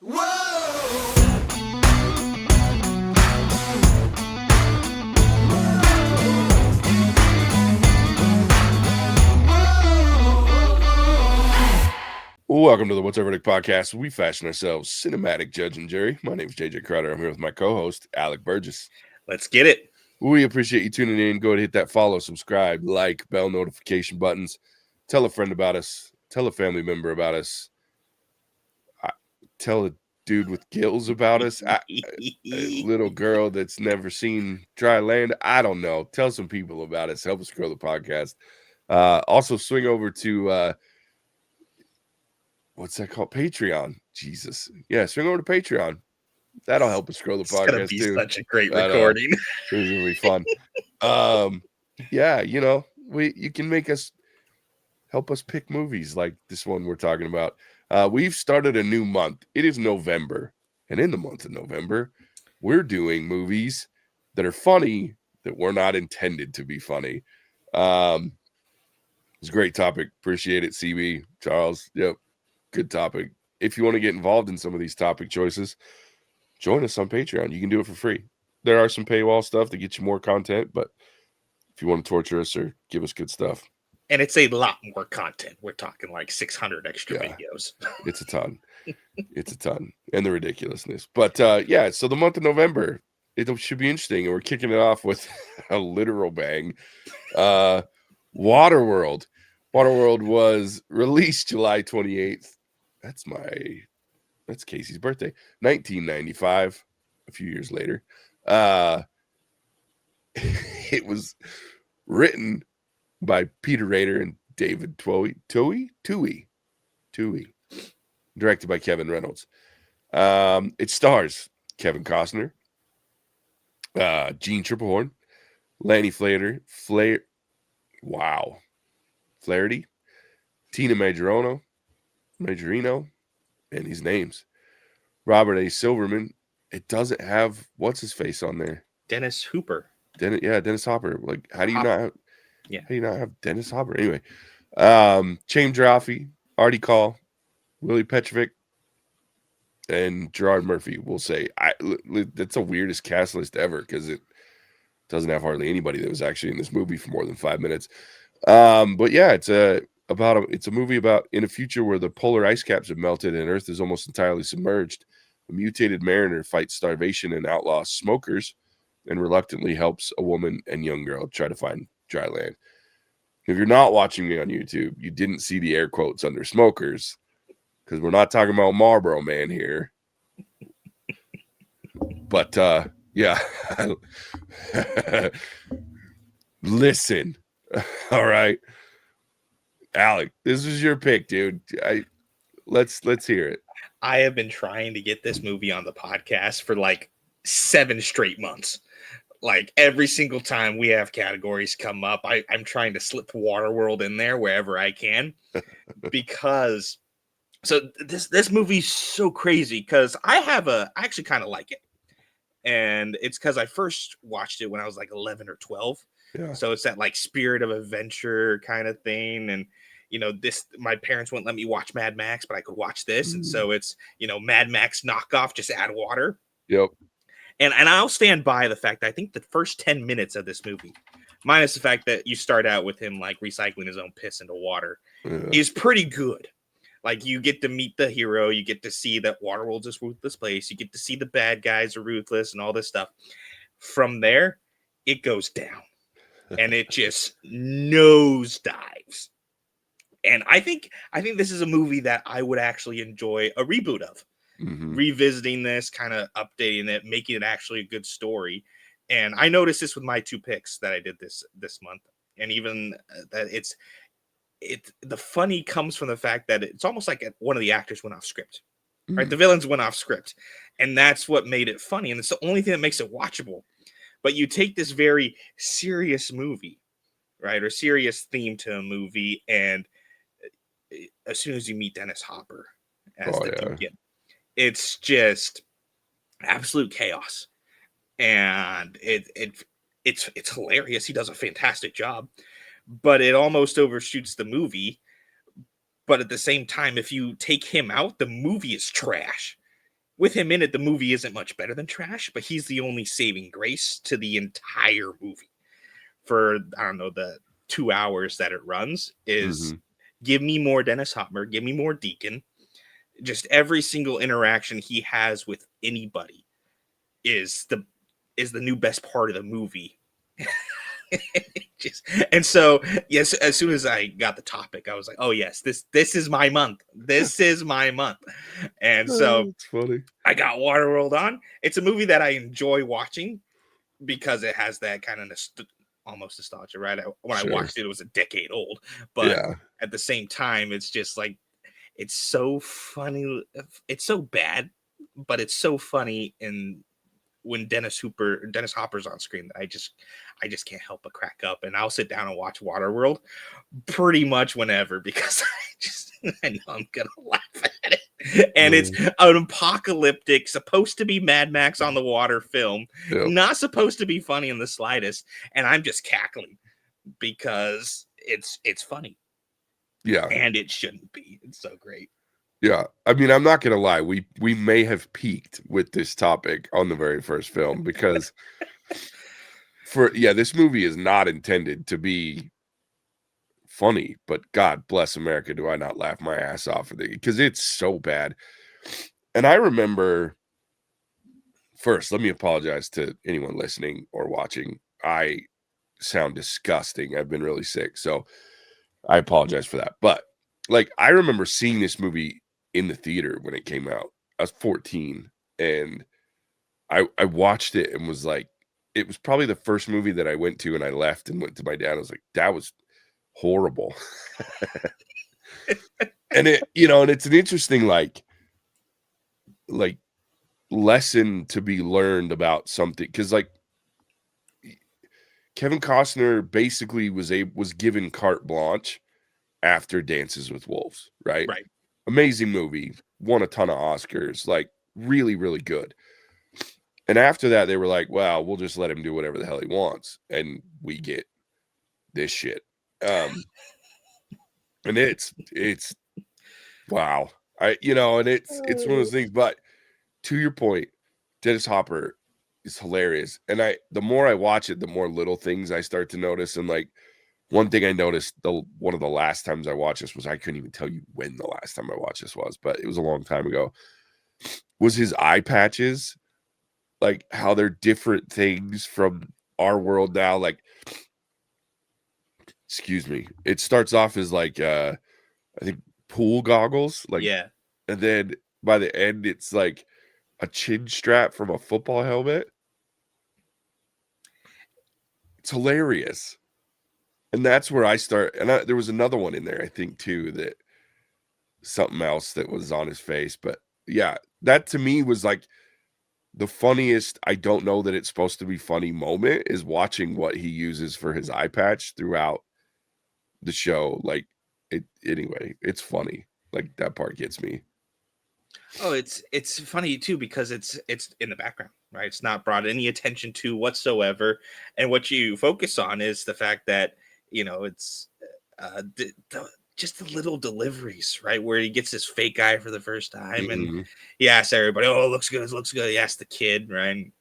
Welcome to the What's Our Verdict podcast. We fashion ourselves cinematic judge and jury. My name is JJ Crowder. I'm here with my co-host, Alec Burgess. Let's get it. We appreciate you tuning in. Go ahead and hit that follow, subscribe, like, bell notification buttons. Tell a friend about us. Tell a family member about us. Tell a dude with gills about us. A little girl that's never seen dry land. I don't know. Tell some people about us. Help us grow the podcast. Also, swing over to... what's that called? Patreon. Jesus. Yeah, swing over to Patreon. That'll help us grow the podcast gonna be too. Such a great recording. It's gonna be fun. Yeah, you know, you can help us pick movies like this one we're talking about. We've started a new month. It is November, and in the month of November, we're doing movies that are funny that were not intended to be funny. It's a great topic. Appreciate it, CB, Charles. Yep. Good topic. If you want to get involved in some of these topic choices, join us on Patreon. You can do it for free. There are some paywall stuff to get you more content, but if you want to torture us or give us good stuff. And it's a lot more content. We're talking like 600 extra videos. It's a ton. It's a ton. And the ridiculousness. But yeah, so the month of November, it should be interesting. And we're kicking it off with a literal bang. Waterworld. Waterworld was released July 28th. That's Casey's birthday. 1995, a few years later. It was written by Peter Rader and David Twohy. Directed by Kevin Reynolds. It stars Kevin Costner, Gene Triplehorn, Lanny Flaherty, Flaherty, Tina Majorino, and his names. Robert A. Silverman. It doesn't have what's his face on there. Dennis Hopper. Dennis Hopper. Like, how do you not have Dennis Hopper? Anyway, Chaim Jaffe, Artie Call, Willie Petrovic, and Gerard Murphy. We'll say that's the weirdest cast list ever because it doesn't have hardly anybody that was actually in this movie for more than 5 minutes. But yeah, it's a movie about in a future where the polar ice caps have melted and Earth is almost entirely submerged. A mutated mariner fights starvation and outlaws smokers and reluctantly helps a woman and young girl try to find dry land. If you're not watching me on YouTube, you didn't see the air quotes under smokers because we're not talking about Marlboro Man here. But yeah, listen. All right, Alec, this is your pick, dude. Let's hear it. I have been trying to get this movie on the podcast for like 7 straight months. Like every single time we have categories come up, I'm trying to slip Waterworld in there wherever I can because this movie's so crazy because I actually kind of like it. And it's because I first watched it when I was like 11 or 12. Yeah. So it's that like spirit of adventure kind of thing. And, you know, my parents wouldn't let me watch Mad Max, but I could watch this. And so it's, you know, Mad Max knockoff, just add water. Yep. And I'll stand by the fact that I think the first 10 minutes of this movie, minus the fact that you start out with him like recycling his own piss into water, is pretty good. Like you get to meet the hero, you get to see that Waterworld's this ruthless place, you get to see the bad guys are ruthless and all this stuff. From there, it goes down. And it just nosedives. And I think this is a movie that I would actually enjoy a reboot of. Revisiting this, kind of updating it, making it actually a good story. And I noticed this with my 2 picks that I did this month. And even that the funny comes from the fact that it's almost like one of the actors went off script. Right? The villains went off script. And that's what made it funny. And it's the only thing that makes it watchable. But you take this very serious movie, right, or serious theme to a movie, and as soon as you meet Dennis Hopper as the deacon, it's just absolute chaos, and it's hilarious. He does a fantastic job, but it almost overshoots the movie. But at the same time, if you take him out, the movie is trash. with him in it, the movie isn't much better than trash, but he's the only saving grace to the entire movie. For, I don't know, the 2 hours that it runs is give me more Dennis Hopper, give me more Deacon. Just every single interaction he has with anybody is the new best part of the movie. And so, yes, as soon as I got the topic, I was like, oh yes, this is my month. This is my month. And so it's funny. I got Waterworld on. It's a movie that I enjoy watching because it has that kind of almost nostalgia, right? When I watched it, it was a decade old, but at the same time, it's just like, it's so funny. It's so bad, but it's so funny. And when Dennis Hopper's on screen, that I just can't help but crack up. And I'll sit down and watch Waterworld pretty much whenever, because I know I'm gonna laugh at it. And it's an apocalyptic, supposed to be Mad Max on the water film, not supposed to be funny in the slightest. And I'm just cackling because it's funny. Yeah. And it shouldn't be. It's so great. Yeah. I mean, I'm not going to lie. We may have peaked with this topic on the very first film, because this movie is not intended to be funny, but God bless America, do I not laugh my ass off of it, because it's so bad. And I remember, first, let me apologize to anyone listening or watching. I sound disgusting. I've been really sick, so I apologize for that. But like, I remember seeing this movie in the theater when it came out. I was 14, and I watched it and was like, it was probably the first movie that I went to, and I left and went to my dad. I was like, that was horrible. And it, and it's an interesting like lesson to be learned about something, because like Kevin Costner basically was given carte blanche after Dances with Wolves, right? Right. Amazing movie, won a ton of Oscars, like really, really good. And after that, they were like, well, we'll just let him do whatever the hell he wants. And we get this shit. And it's wow. And it's one of those things, but to your point, Dennis Hopper is hilarious. And the more I watch it, the more little things I start to notice. And like, one thing I noticed, one of the last times I watched this was, I couldn't even tell you when the last time I watched this was, but it was a long time ago, was his eye patches, like how they're different things from our world now. Like, excuse me, it starts off as like I think pool goggles, like, and then by the end it's like a chin strap from a football helmet. It's hilarious. And that's where I start. And there was another one in there, I think, too, that something else that was on his face. But yeah, that to me was like the funniest. I don't know that it's supposed to be funny moment is watching what he uses for his eye patch throughout the show. Like, anyway, it's funny. Like, that part gets me. Oh, it's funny too, because it's in the background, right? It's not brought any attention to whatsoever. And what you focus on is the fact that, it's just the little deliveries, right? Where he gets his fake eye for the first time, and he asks everybody, "Oh, it looks good, it looks good." He asks the kid, right?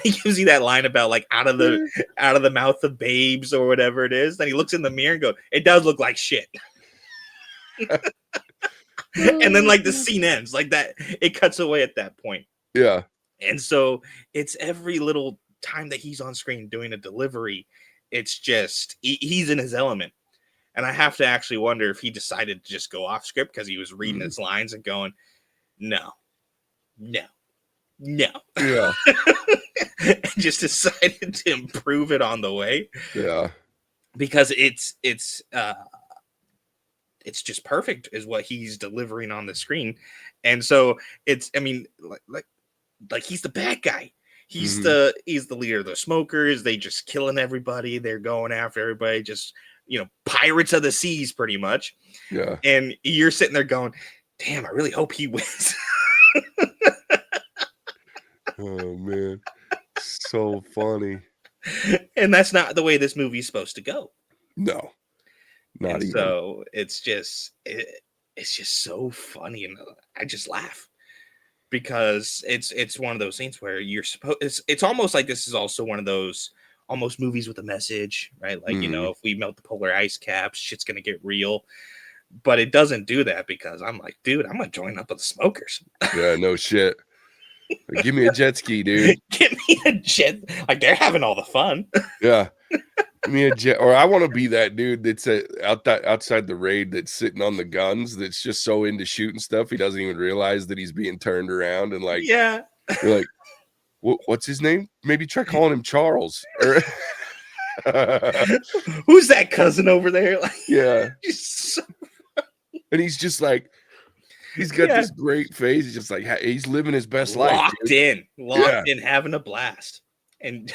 He gives you that line about like out of the mouth of babes or whatever it is. Then he looks in the mirror and goes, "It does look like shit." And then like the scene ends like that. It cuts away at that point. Yeah. And so it's every little time that he's on screen doing a delivery, it's just he's in his element. And I have to actually wonder if he decided to just go off script because he was reading his lines and going, no. Yeah. And just decided to improve it on the way. Yeah. Because it's just perfect is what he's delivering on the screen. And so it's, I mean, like he's the bad guy. He's the leader of the smokers. They just killing everybody. They're going after everybody. Just, pirates of the seas, pretty much. Yeah. And you're sitting there going, damn, I really hope he wins. Oh man. So funny. And that's not the way this movie's supposed to go. No. Not even. So it's just so funny, and I just laugh. because it's one of those things where you're supposed. It's almost like this is also one of those almost movies with a message, right? Like, you know, if we melt the polar ice caps, shit's gonna get real. But it doesn't do that because I'm like, dude, I'm gonna join up with the smokers. Yeah, no shit. Like, give me a jet ski, dude. Give me a jet. Like, they're having all the fun. Yeah. Give me a jet. Or I want to be that dude that's outside the raid that's sitting on the guns, that's just so into shooting stuff he doesn't even realize that he's being turned around, and like, yeah, you're like, what's his name? Maybe try calling him Charles. Or who's that cousin over there? Like, yeah. so... And he's just like, he's got this great face. He's just like, he's living his best life. Locked in, having a blast. And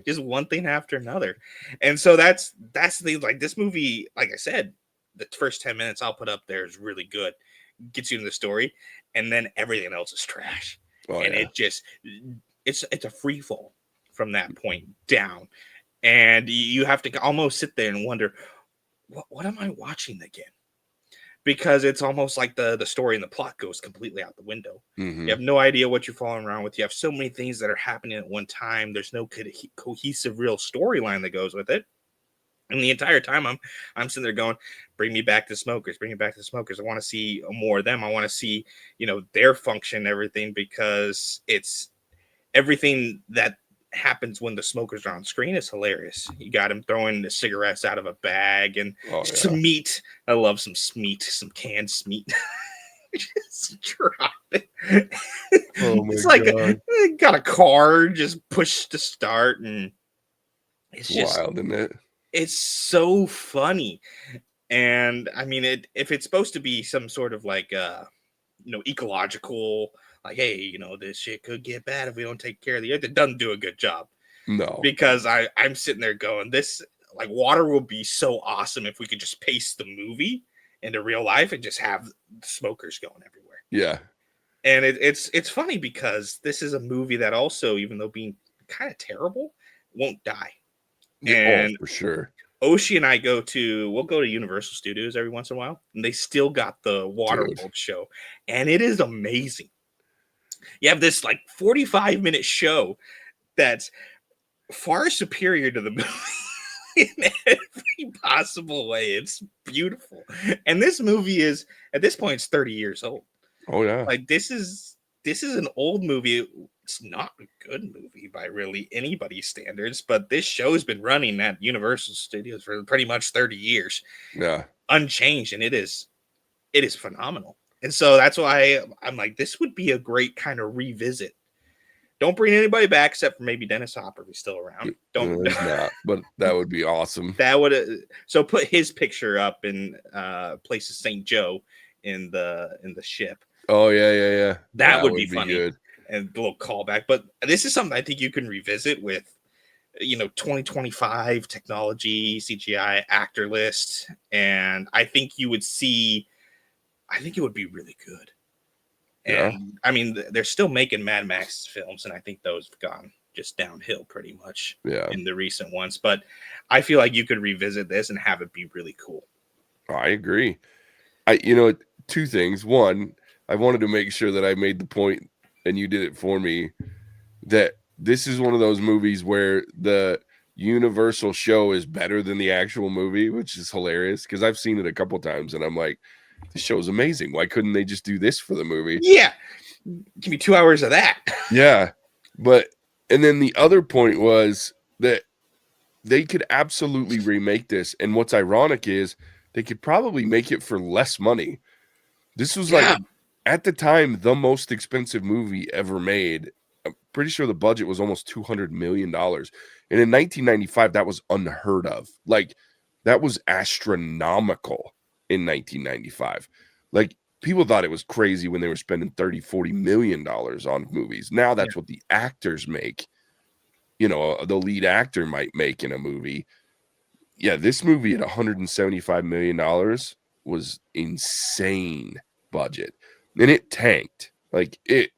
just one thing after another. And so that's the thing. Like, this movie, like I said, the first 10 minutes I'll put up there is really good. Gets you in the story, and then everything else is trash. It just it's a free fall from that point down. And you have to almost sit there and wonder, what am I watching again? Because it's almost like the story and the plot goes completely out the window. You have no idea what you're following around with. You have so many things that are happening at one time. There's no cohesive real storyline that goes with it. And the entire time I'm sitting there going, bring me back to the smokers, bring me back to the smokers. I want to see more of them. I want to see, you know, their function and everything, because it's everything that happens when the smokers are on screen is hilarious. You got him throwing the cigarettes out of a bag and some meat. I love some meat, some canned meat. Just drop it. It's like got a car just push to start, and it's just wild, isn't it? It's so funny. And I mean, if it's supposed to be some sort of like ecological, like, hey, you know, this shit could get bad if we don't take care of the earth, it doesn't do a good job. No, because I'm sitting there going, this, like, water will be so awesome if we could just paste the movie into real life and just have smokers going everywhere. Yeah. And it's funny because this is a movie that also, even though being kind of terrible, won't die. And for sure. Oshi and I we'll go to Universal Studios every once in a while, and they still got the Waterworld show, and it is amazing. You have this like 45-minute show that's far superior to the movie in every possible way. It's beautiful. And this movie is, at this point, it's 30 years old. Oh yeah. Like, this is an old movie. It's not a good movie by really anybody's standards, but this show's been running at Universal Studios for pretty much 30 years. Yeah. Unchanged, and it is phenomenal. And so that's why I'm like, this would be a great kind of revisit. Don't bring anybody back except for maybe Dennis Hopper, if he's still around. Don't. No, he's not, but that would be awesome. That would so put his picture up in place of St. Joe in the ship. Oh yeah. That would be funny. Good. And a little callback. But this is something I think you can revisit with, 2025 technology, CGI, actor list, and I think it would be really good. And I mean, they're still making Mad Max films, and I think those have gone just downhill pretty much in the recent ones. But I feel like you could revisit this and have it be really cool. I agree. Two things. One, I wanted to make sure that I made the point, and you did it for me, that this is one of those movies where the Universal show is better than the actual movie, which is hilarious because I've seen it a couple times, and I'm like, this show's amazing. Why couldn't they just do this for the movie? Yeah. Give me 2 hours of that. Yeah. And then the other point was that they could absolutely remake this. And what's ironic is they could probably make it for less money. This was like, at the time, the most expensive movie ever made. I'm pretty sure the budget was almost $200 million. And in 1995, that was unheard of. Like, that was astronomical in 1995. Like, people thought it was crazy when they were spending $30-40 million on movies. Now that's what the actors make. The lead actor might make in a movie. Yeah, this movie at $175 million was insane budget. And it tanked. Like, it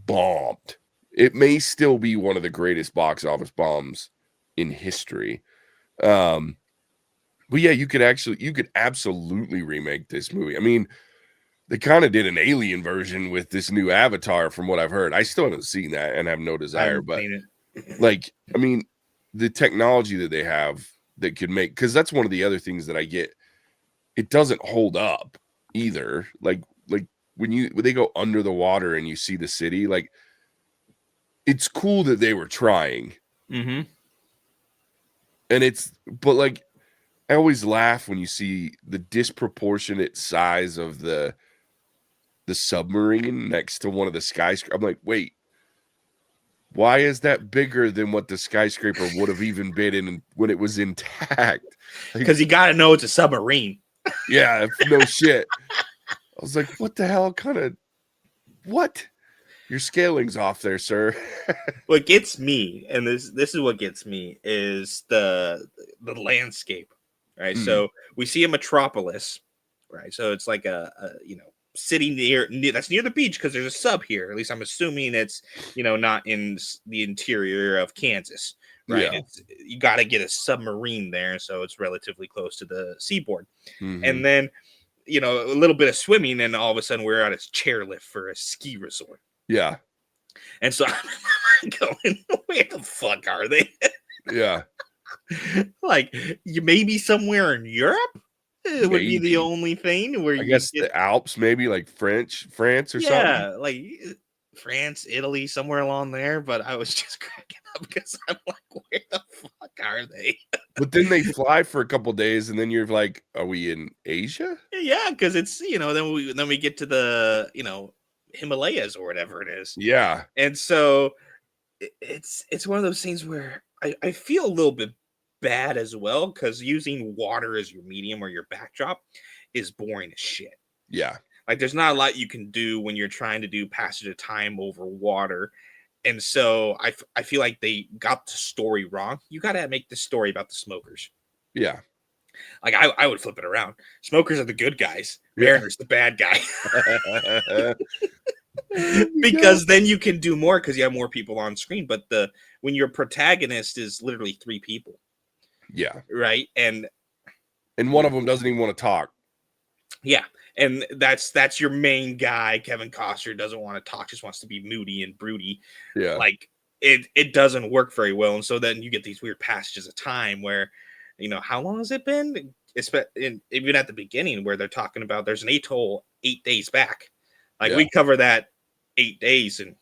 bombed. It may still be one of the greatest box office bombs in history. But yeah, you could absolutely remake this movie. I mean, They kind of did an alien version with this new Avatar, from what I've heard. I still haven't seen that and have no desire, but like, I mean, the technology that they have that could make, because that's one of the other things that I get. It doesn't hold up either. Like when they go under the water and you see the city, like, it's cool that they were trying. Mm-hmm. And but like, I always laugh when you see the disproportionate size of the submarine next to one of the skyscrapers. I'm like, wait, why is that bigger than what the skyscraper would have even been in when it was intact? Because you got to know it's a submarine. Yeah, no shit. I was like, what the hell kind of, what? Your scaling's off there, sir. What gets me, and this is what gets me, is the landscape, right? So we see a metropolis, right? So it's like a city near that's near the beach, because there's a sub here. At least I'm assuming it's not in the interior of Kansas, right? Yeah. You got to get a submarine there, so it's relatively close to the seaboard. And Mm-hmm. then a little bit of swimming, and all of a sudden we're at a chairlift for a ski resort. Yeah. And so I'm going, where the fuck are they? Yeah. Like, you maybe somewhere in Europe it would be the only thing where I guess the Alps, maybe like France or something. Yeah, like France, Italy, somewhere along there. But I was just cracking up because I'm like, where the fuck are they? But then they fly for a couple days, and then you're like, are we in Asia? Yeah, because it's then we get to the Himalayas or whatever it is. Yeah. And so it's one of those things where I feel a little bit bad as well, because using water as your medium or your backdrop is boring as shit. Yeah. Like, there's not a lot you can do when you're trying to do passage of time over water. And so I feel like they got the story wrong. You got to make the story about the smokers. Yeah. Like, I would flip it around. Smokers are the good guys. Mariner's the bad guy. Because then you can do more because you have more people on screen. But when your protagonist is literally 3 people. Yeah. Right. And one of them doesn't even want to talk. Yeah. And that's your main guy. Kevin Costner doesn't want to talk, just wants to be moody and broody. Yeah. Like, it doesn't work very well. And so then you get these weird passages of time where, how long has it been? Even at the beginning where they're talking about there's an atoll 8 days back. Like, we cover that 8 days in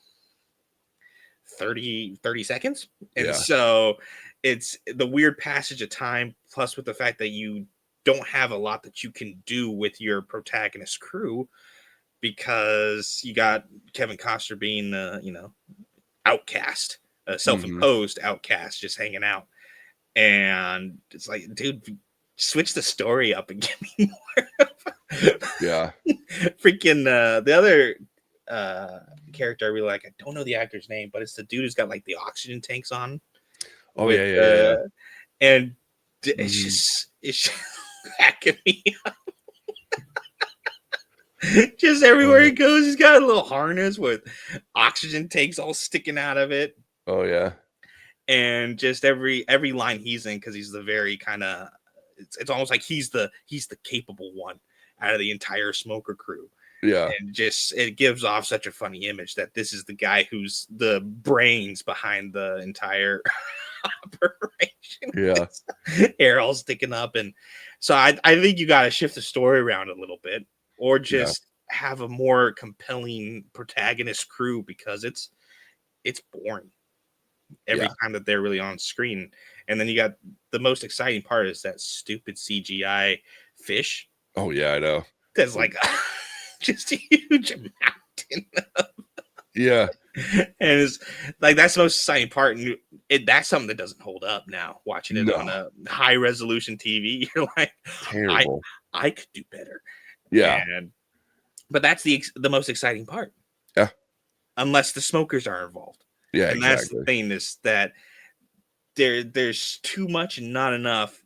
30 seconds. And so it's the weird passage of time, plus with the fact that you don't have a lot that you can do with your protagonist crew, because you got Kevin Costner being outcast, a self-imposed outcast, just hanging out. And it's like, dude, switch the story up and give me more. Yeah. Freaking the other character I really like, I don't know the actor's name, but it's the dude who's got like the oxygen tanks on. Oh, yeah. And it's just backing me up. Just everywhere he goes, he's got a little harness with oxygen tanks all sticking out of it. Oh, yeah. And just every line he's in, because he's the very kind of, it's almost like he's the capable one out of the entire smoker crew. Yeah. And just, it gives off such a funny image that this is the guy who's the brains behind the entire operation. Yeah. Hair all sticking up. And so I think you got to shift the story around a little bit, or just have a more compelling protagonist crew, because it's boring every time that they're really on screen. And then you got the most exciting part is that stupid CGI fish. Oh yeah, I know. That's like just a huge mountain. Yeah. And it's like, that's the most exciting part. And that's something that doesn't hold up now. Watching it on a high resolution TV, you're like, terrible. I could do better. Yeah. But that's the most exciting part. Yeah. Unless the smokers are involved. Yeah. And that's the thing, is that there's too much and not enough,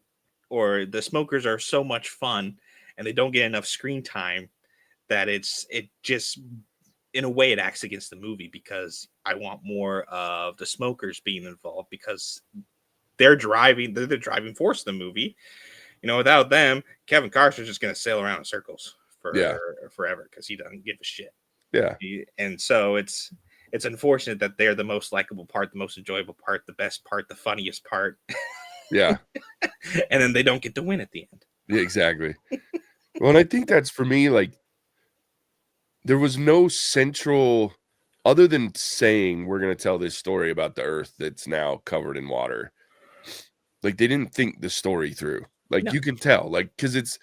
or the smokers are so much fun and they don't get enough screen time, that it just, in a way, it acts against the movie, because I want more of the smokers being involved, because they're the driving force of the movie. Without them, Kevin Costner's just going to sail around in circles for forever because he doesn't give a shit. Yeah. And so it's unfortunate that they're the most likable part, the most enjoyable part, the best part, the funniest part. Yeah. And then they don't get to win at the end. Yeah, exactly. Well, and I think that's for me, like, there was no central, other than saying we're going to tell this story about the earth that's now covered in water. Like, they didn't think the story through. Like, you can tell, like, because it's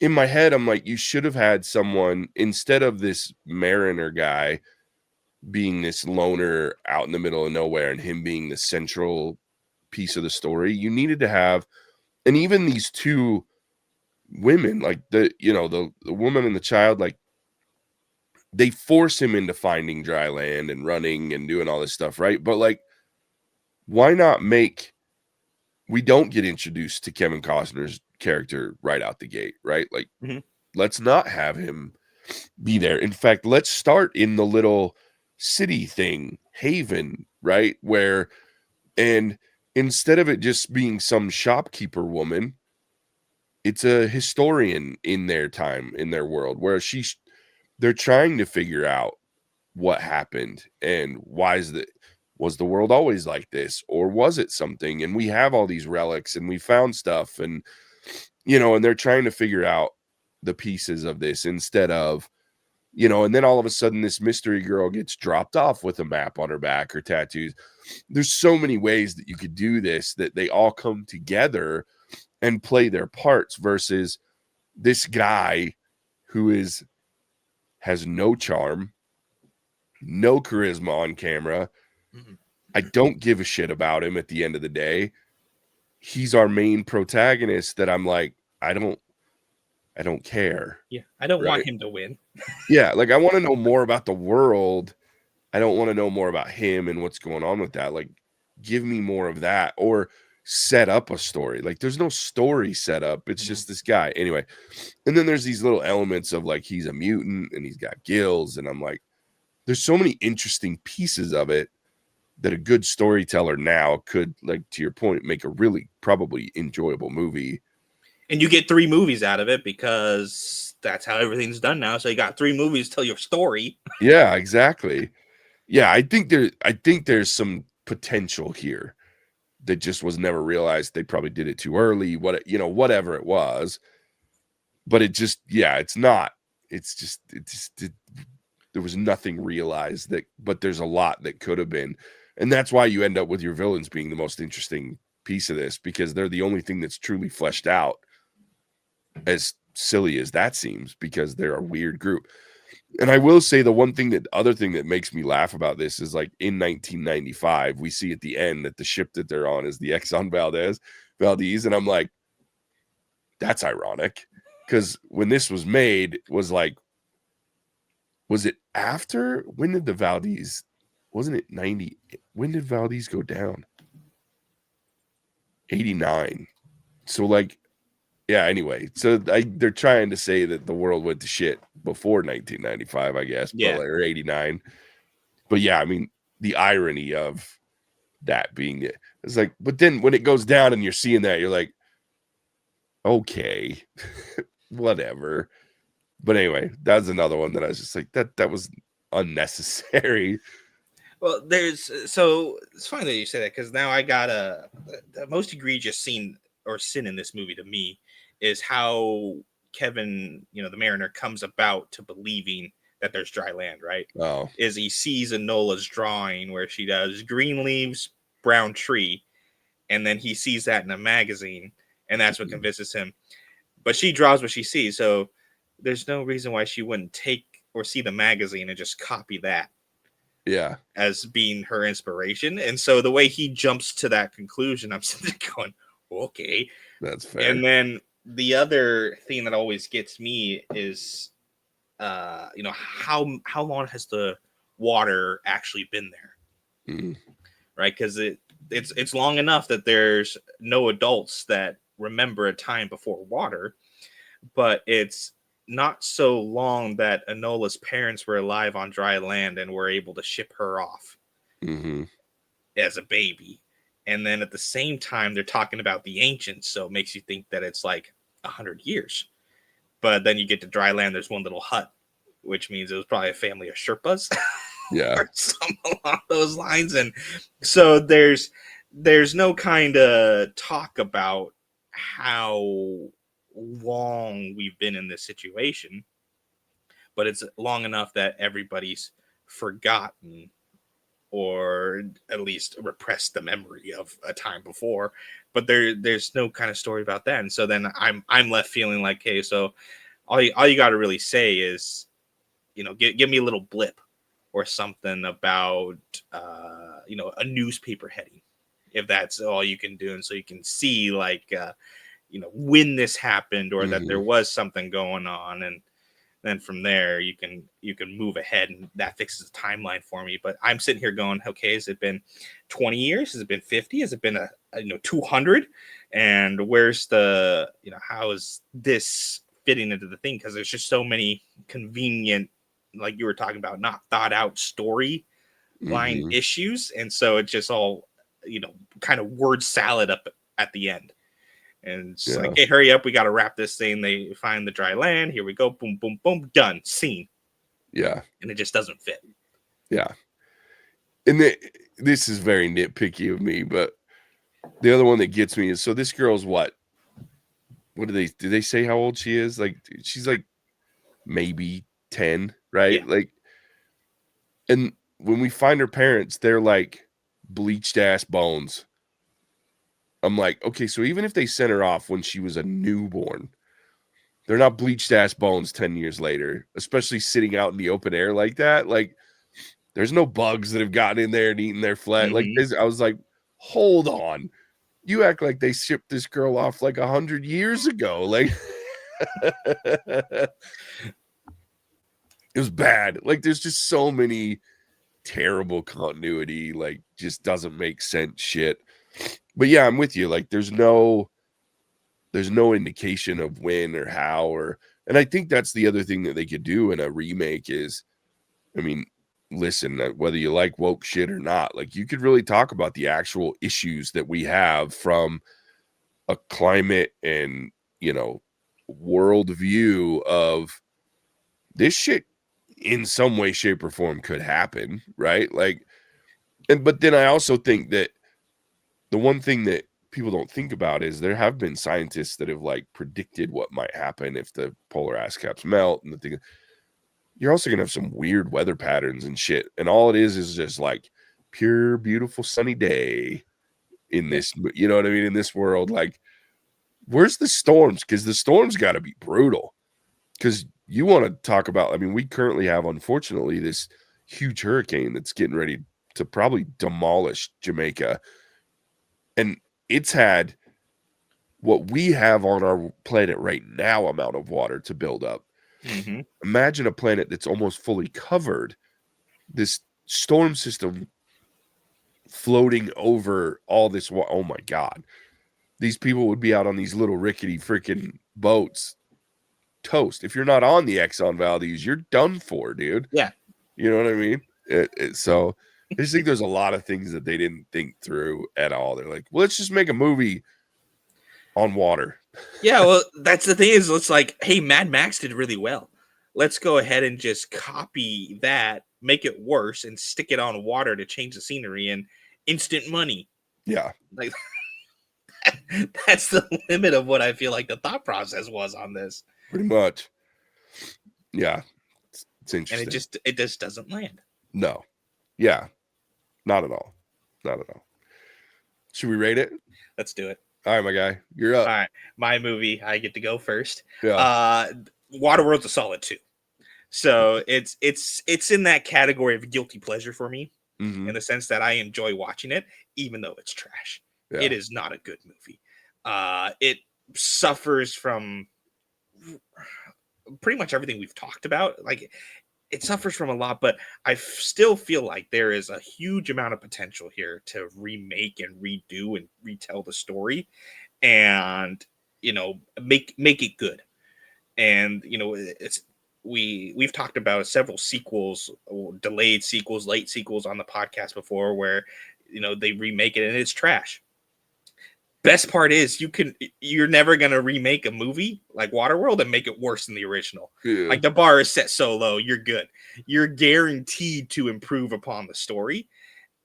in my head, I'm like, you should have had someone instead of this mariner guy being this loner out in the middle of nowhere and him being the central piece of the story. You needed to have, and even these two women, like the woman and the child, like they force him into finding dry land and running and doing all this stuff, right? But like, why not we don't get introduced to Kevin Costner's character right out the gate, right? Like, let's not have him be there. In fact, let's start in the little city thing, Haven, right? And instead of it just being some shopkeeper woman, it's a historian in their time, in their world, where they're trying to figure out what happened and was the world always like this, or was it something? And we have all these relics and we found stuff, and and they're trying to figure out the pieces of this instead of, and then all of a sudden this mystery girl gets dropped off with a map on her back or tattoos. There's so many ways that you could do this, that they all come together and play their parts, versus this guy who has no charm, no charisma on camera. I don't give a shit about him at the end of the day. He's our main protagonist that I'm like, I don't care. Yeah, I don't want him to win. Yeah, like I want to know more about the world. I don't want to know more about him and what's going on with that. Like, give me more of that, or set up a story. Like, there's no story set up. It's just this guy. Anyway, and then there's these little elements of like he's a mutant and he's got gills, and I'm like, there's so many interesting pieces of it that a good storyteller now could, like, to your point, make a really probably enjoyable movie. And you get 3 movies out of it because that's how everything's done now. So you got 3 movies to tell your story. Yeah, exactly. Yeah, I think there's some potential here that just was never realized. They probably did it too early, whatever it was. But it just, it's not. There was nothing realized but there's a lot that could have been. And that's why you end up with your villains being the most interesting piece of this, because they're the only thing that's truly fleshed out, as silly as that seems, because they're a weird group. And I will say the other thing that makes me laugh about this is, like, in 1995, we see at the end that the ship that they're on is the Exxon Valdez. And I'm like, that's ironic, because when this was made, was it after? When did the Valdez, wasn't it 90? When did Valdez go down? 89. So, like, yeah, anyway. So they're trying to say that the world went to shit before 1995, I guess. Yeah. Or 89. But yeah, I mean, the irony of that being it. It's like, but then when it goes down and you're seeing that, you're like, okay, whatever. But anyway, that's another one that I was just like, that was unnecessary. Well, so it's funny that you say that, because now I got the most egregious scene or sin in this movie to me is how Kevin, the mariner, comes about to believing that there's dry land, right? Oh. Is he sees Enola's drawing where she does green leaves, brown tree, and then he sees that in a magazine, and that's what convinces him. But she draws what she sees, so there's no reason why she wouldn't take or see the magazine and just copy that. Yeah. As being her inspiration. And so the way he jumps to that conclusion, I'm sitting there going, okay. That's fair. And then the other thing that always gets me is, how long has the water actually been there? Mm-hmm. Right? Because it's long enough that there's no adults that remember a time before water, but it's not so long that Enola's parents were alive on dry land and were able to ship her off as a baby. And then at the same time, they're talking about the ancients, so it makes you think that it's like 100 years. But then you get to dry land, there's one little hut, which means it was probably a family of Sherpas. Yeah. Or something along those lines. And so there's no kind of talk about how long we've been in this situation, but it's long enough that everybody's forgotten or at least repressed the memory of a time before. But there's no kind of story about that. And so then I'm left feeling like, hey, so all you got to really say is, give me a little blip or something about a newspaper heading, if that's all you can do. And so you can see like when this happened, or that there was something going on, and then from there you can move ahead, and that fixes the timeline for me. But I'm sitting here going, okay, has it been 20 years? Has it been 50? Has it been 200? And where's the how is this fitting into the thing? Because there's just so many convenient, like you were talking about, not thought out story line issues, and so it just all kind of word salad up at the end. And it's like, hey, hurry up, we got to wrap this thing. They find the dry land, here we go, boom boom boom, done, scene. Yeah. And it just doesn't fit. Yeah. And this is very nitpicky of me, but the other one that gets me is, so this girl's what do they say how old she is? Like, she's like maybe 10, right? Yeah. Like, and when we find her parents, they're like bleached ass bones. I'm like, okay, so even if they sent her off when she was a newborn, they're not bleached ass bones 10 years later, especially sitting out in the open air like that. Like, there's no bugs that have gotten in there and eaten their flesh. Like, I was like, hold on. You act like they shipped this girl off like 100 years ago. Like, it was bad. Like, there's just so many terrible continuity, like, just doesn't make sense shit. But yeah, I'm with you. Like, there's no indication of when or how, and I think that's the other thing that they could do in a remake is, I mean, listen, whether you like woke shit or not, like, you could really talk about the actual issues that we have from a climate and world view of this shit in some way, shape, or form could happen, right? Like, but then I also think that the one thing that people don't think about is there have been scientists that have like predicted what might happen if the polar ice caps melt, and the thing, you're also gonna have some weird weather patterns and shit, and all it is just like pure beautiful sunny day in this, you know what I mean, in this world. Like, where's the storms? Because the storms got to be brutal. Because you want to talk about, I mean, we currently have, unfortunately, this huge hurricane that's getting ready to probably demolish Jamaica. And it's had what we have on our planet right now amount of water to build up. Imagine a planet that's almost fully covered, this storm system floating over all this water. Oh my God. These people would be out on these little rickety freaking boats. Toast. If you're not on the Exxon Valdez, you're done for, dude. Yeah. You know what I mean? So I just think there's a lot of things that they didn't think through at all. They're like, well, let's just make a movie on water. Yeah, well, that's the thing is, it's like, hey, Mad Max did really well. Let's go ahead and just copy that, make it worse, and stick it on water to change the scenery, and instant money. Yeah. Like, that's the limit of what I feel like the thought process was on this. Pretty much. Yeah. It's interesting. And it just doesn't land. No. Yeah. Not at all. Not at all. Should we rate it? Let's do it. All right, my guy. You're up. All right. My movie, I get to go first. Yeah. Waterworld's a solid 2. So it's in that category of guilty pleasure for me, in the sense that I enjoy watching it, even though it's trash. Yeah. It is not a good movie. It suffers from pretty much everything we've talked about. Like, it suffers from a lot, but I still feel like there is a huge amount of potential here to remake and redo and retell the story, and make it good. And we've talked about several sequels, or delayed sequels, late sequels on the podcast before, where they remake it and it's trash. Best part is you're never gonna remake a movie like Waterworld and make it worse than the original. Yeah. Like the bar is set so low, you're good. You're guaranteed to improve upon the story.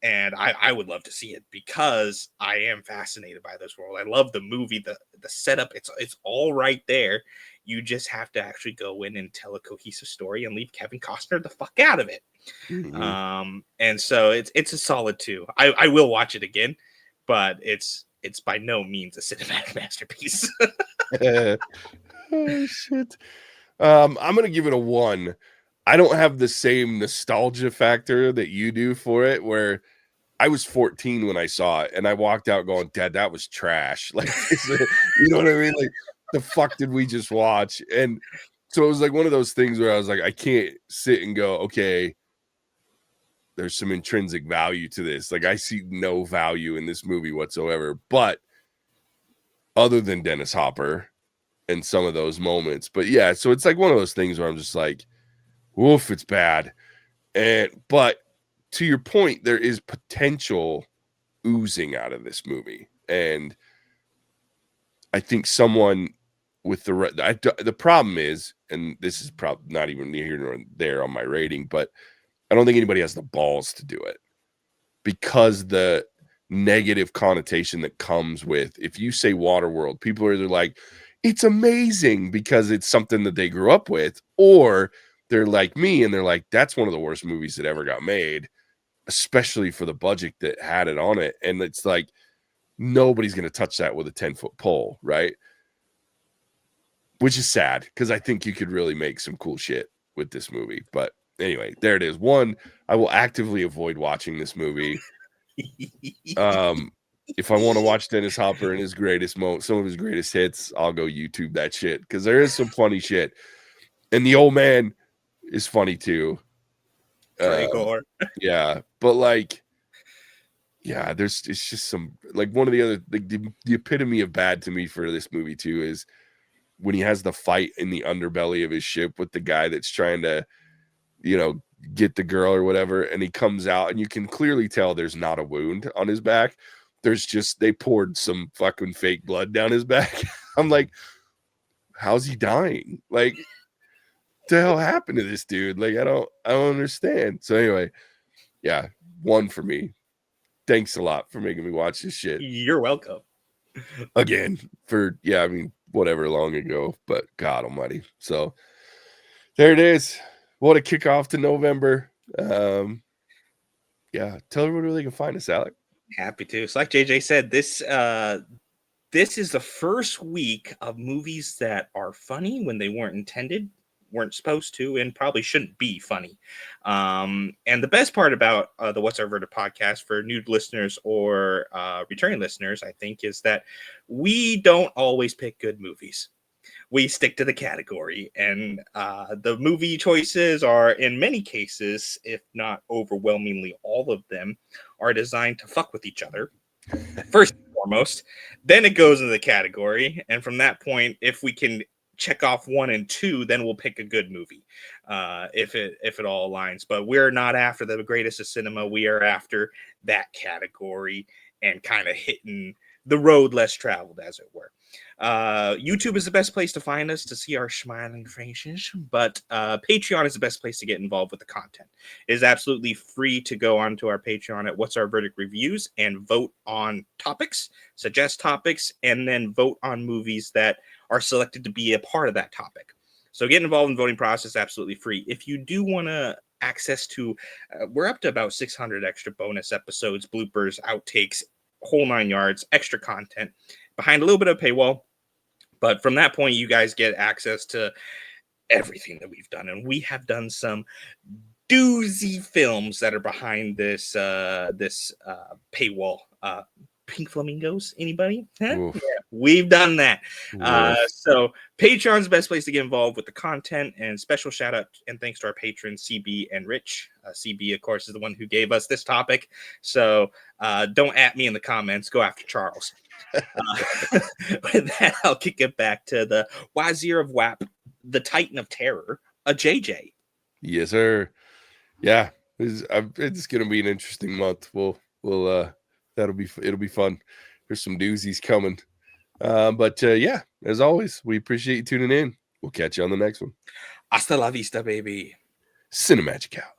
And I would love to see it because I am fascinated by this world. I love the movie, the setup. It's all right there. You just have to actually go in and tell a cohesive story and leave Kevin Costner the fuck out of it. Mm-hmm. And so it's a solid 2. I will watch it again, but it's by no means a cinematic masterpiece. Oh shit. I'm gonna give it a 1. I don't have the same nostalgia factor that you do for it, where I was 14 when I saw it, and I walked out going, "Dad, that was trash." Like, you know what I mean? Like, the fuck did we just watch? And so it was like one of those things where I was like, I can't sit and go, okay, there's some intrinsic value to this. Like, I see no value in this movie whatsoever. But other than Dennis Hopper and some of those moments, but yeah, so it's like one of those things where I'm just like, woof, it's bad. But to your point, there is potential oozing out of this movie, and I think someone with the problem is, and this is probably not even near here nor there on my rating, but I don't think anybody has the balls to do it, because the negative connotation that comes with, if you say Waterworld, people are either like, it's amazing because it's something that they grew up with, or they're like me and they're like, that's one of the worst movies that ever got made, especially for the budget that had it on it. And it's like, nobody's going to touch that with a 10-foot pole, right? Which is sad, because I think you could really make some cool shit with this movie. But anyway, there it is. 1, I will actively avoid watching this movie. If I want to watch Dennis Hopper and his greatest some of his greatest hits, I'll go YouTube that shit, because there is some funny shit. And the old man is funny too. Yeah, but like, yeah, it's just some, like, one of the other, like, the epitome of bad to me for this movie too is when he has the fight in the underbelly of his ship with the guy that's trying to, get the girl or whatever, and he comes out and you can clearly tell there's not a wound on his back. There's just, they poured some fucking fake blood down his back. I'm like, how's he dying? Like, what the hell happened to this dude? Like, I don't understand. So anyway, yeah, 1 for me. Thanks a lot for making me watch this shit. You're welcome. Again, for, whatever long ago, but God almighty. So there it is. What a kickoff to November. Yeah, tell everybody where they can find us, Alec. Happy to. So like JJ said, this is the first week of movies that are funny when they weren't supposed to, and probably shouldn't be funny. And the best part about the What's Our Verdict podcast for new listeners or returning listeners, I think, is that we don't always pick good movies. We stick to the category, and the movie choices are, in many cases, if not overwhelmingly all of them, are designed to fuck with each other first and foremost. Then it goes into the category, and from that point, if we can check off 1 and 2, then we'll pick a good movie, if it all aligns. But we're not after the greatest of cinema. We are after that category and kind of hitting the road less traveled, as it were. YouTube is the best place to find us to see our smiling faces, but Patreon is the best place to get involved with the content. It is absolutely free to go onto our Patreon at What's Our Verdict Reviews and vote on topics, suggest topics, and then vote on movies that are selected to be a part of that topic. So get involved in the voting process, absolutely free. If you do want to access to, we're up to about 600 extra bonus episodes, bloopers, outtakes, whole 9 yards, extra content behind a little bit of paywall. But from that point, you guys get access to everything that we've done. And we have done some doozy films that are behind this paywall. Pink Flamingos, anybody? Huh? Yeah, we've done that. So Patreon's the best place to get involved with the content. And special shout out and thanks to our patrons, CB and Rich. CB, of course, is the one who gave us this topic. So don't at me in the comments. Go after Charles. With that, I'll kick it back to the Wazir of WAP, the Titan of Terror, a JJ. Yes, sir. Yeah, it's going to be an interesting month. It'll be fun. There's some doozies coming. But yeah, as always, we appreciate you tuning in. We'll catch you on the next one. Hasta la vista, baby. Cinemagic out.